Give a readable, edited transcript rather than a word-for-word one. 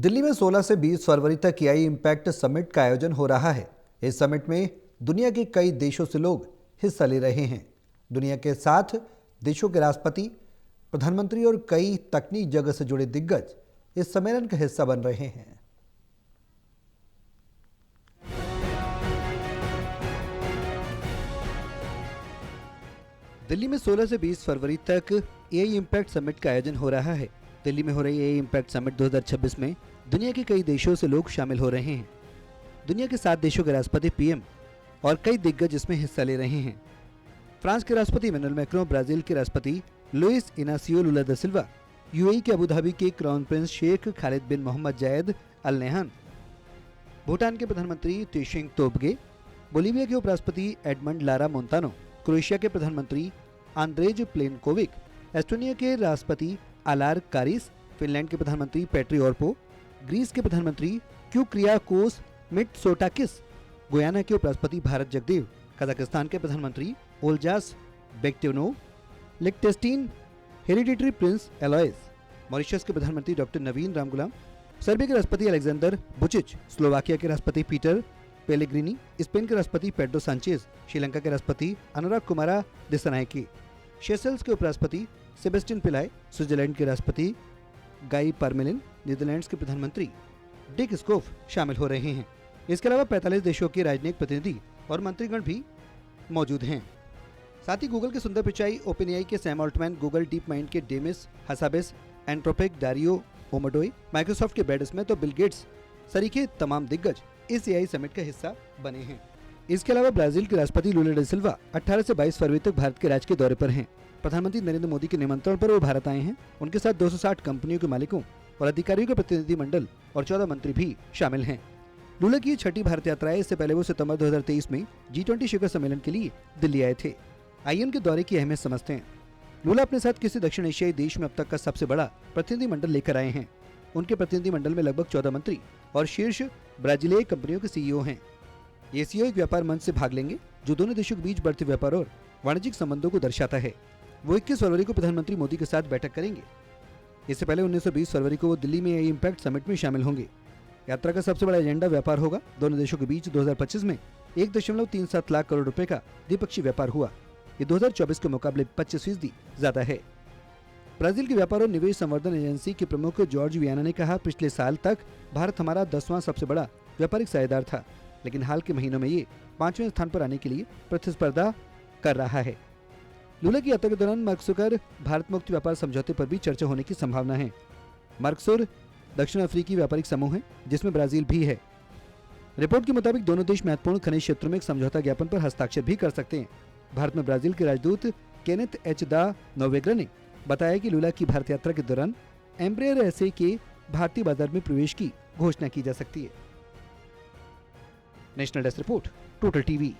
दिल्ली में 16 से 20 फरवरी तक एआई इम्पैक्ट समिट का आयोजन हो रहा है। इस समिट में दुनिया के कई देशों से लोग हिस्सा ले रहे हैं। दुनिया के 7 देशों के राष्ट्रपति, प्रधानमंत्री और कई तकनीक जगत से जुड़े दिग्गज इस सम्मेलन का हिस्सा बन रहे हैं। दिल्ली में 16 से 20 फरवरी तक एआई इम्पैक्ट समिट का आयोजन हो रहा है। दिल्ली में हो रही एआई इम्पैक्ट समिट 2026 में दुनिया के कई देशों से लोग शामिल हो रहे हैं। दुनिया के 7 देशों के राष्ट्रपति, पीएम और कई दिग्गज इसमें हिस्सा ले रहे हैं। फ्रांस के राष्ट्रपति इमैनुअल मैक्रों, ब्राजील के राष्ट्रपति लुइस इनासियो लुला दा सिल्वा, यूएई के अबू धाबी के क्राउन प्रिंस शेख खालिद बिन मोहम्मद जायद अल नहयान, भूटान के प्रधानमंत्री त्शेरिंग तोब्गे, बोलीविया के उपराष्ट्रपति एडमंड लारा मोंटानो, क्रोएशिया के प्रधानमंत्री आंद्रेज प्लेनकोविक, एस्टोनिया के राष्ट्रपति अलार कारिस, फिनलैंड के प्रधानमंत्री पेट्री ओर्पो, ग्रीस के प्रधानमंत्री क्यूक्रियाकोस मित्सोटाकिस, गुयाना के उपराष्ट्रपति भारत जगदेव, कजाकिस्तान के प्रधानमंत्री ओल्जास बेक्टेनोव, लिechtenstein हेरिडिटरी प्रिंस एलोइस, मॉरिशस के प्रधानमंत्री डॉक्टर नवीन रामगुलाम, सर्बिया के राष्ट्रपति अलेक्जेंडर बुचिच, स्लोवाकिया के राष्ट्रपति पीटर पेलेग्रिनी, स्पेन के राष्ट्रपति पेड्रो सांचेज, श्रीलंका के राष्ट्रपति अनुराग कुमारा दिसानायके, सेशेल्स के उपराष्ट्रपति सेबेस्टियन पिलाई, स्विट्जरलैंड के राष्ट्रपति गाई पारमेलिन, नीदरलैंड्स के प्रधानमंत्री डिक स्कोफ शामिल हो रहे हैं। इसके अलावा 45 देशों के राजनयिक प्रतिनिधि और मंत्रीगण भी मौजूद हैं। साथ ही गूगल के सुंदर पिचाई, ओपन एआई के Sam Altman, Google deep mind के डेमिस हसाबेस, एंट्रोपिक डारियो ओमोडोई, माइक्रोसॉफ्ट के ब्रैड स्मिथ और बिल गेट्स सरीखे तमाम दिग्गज इस एआई समिट का हिस्सा बने हैं। इसके अलावा ब्राजील के राष्ट्रपति लुला दा सिल्वा 18 से 22 फरवरी तक भारत के राजकीय दौरे पर हैं। प्रधानमंत्री नरेंद्र मोदी के निमंत्रण पर वो भारत आए हैं। उनके साथ 260 कंपनियों के मालिकों और अधिकारियों के प्रतिनिधि मंडल और 14 मंत्री भी शामिल हैं। लुला की 6ठी भारत यात्रा है। इससे पहले वो सितंबर 2023 में G20 शिखर सम्मेलन के लिए दिल्ली आए थे। आइए उनके दौरे की अहमियत समझते हैं। लुला अपने साथ किसी दक्षिण एशियाई देश में अब तक का सबसे बड़ा प्रतिनिधि मंडल लेकर आए हैं। उनके प्रतिनिधि मंडल में लगभग 14 मंत्री और शीर्ष ब्राजीलियाई कंपनियों के सीईओ हैं। ये सीईओ एक व्यापार मंच से भाग लेंगे जो दोनों देशों के बीच बढ़ते व्यापार और वाणिज्यिक संबंधों को दर्शाता है। वो 21 फरवरी को प्रधानमंत्री मोदी के साथ बैठक करेंगे। इससे पहले 19 से 20 फरवरी को वो दिल्ली में एआई इम्पैक्ट समिट में शामिल होंगे। यात्रा का सबसे बड़ा एजेंडा व्यापार होगा। दोनों देशों के बीच 2025 में 1.37 लाख करोड़ रुपए का द्विपक्षीय व्यापार हुआ। ये 2024 के मुकाबले 25% ज्यादा है। ब्राजील के व्यापार और निवेश संवर्धन एजेंसी के प्रमुख जॉर्ज वियाना ने कहा, पिछले साल तक भारत हमारा 10वां सबसे बड़ा व्यापारिक साझेदार था, लेकिन हाल के महीनों में ये 5वें स्थान पर आने के लिए प्रतिस्पर्धा कर रहा है। लुला की यात्रा के दौरान मर्कोसुर भारत मुक्त व्यापार समझौते पर भी चर्चा होने की संभावना है। मर्कोसुर दक्षिण अफ्रीकी व्यापारिक समूह है जिसमें ब्राजील भी है। रिपोर्ट के मुताबिक दोनों देश महत्वपूर्ण खनिज क्षेत्रों में एक समझौता ज्ञापन पर हस्ताक्षर भी कर सकते हैं। भारत में ब्राजील के राजदूत केनेथ एच दा नोवेग्रा ने बताया कि लुला की भारत यात्रा के दौरान एम्ब्रेयर एसए के भारतीय बाजार में प्रवेश की घोषणा की जा सकती है। National desk report, total TV.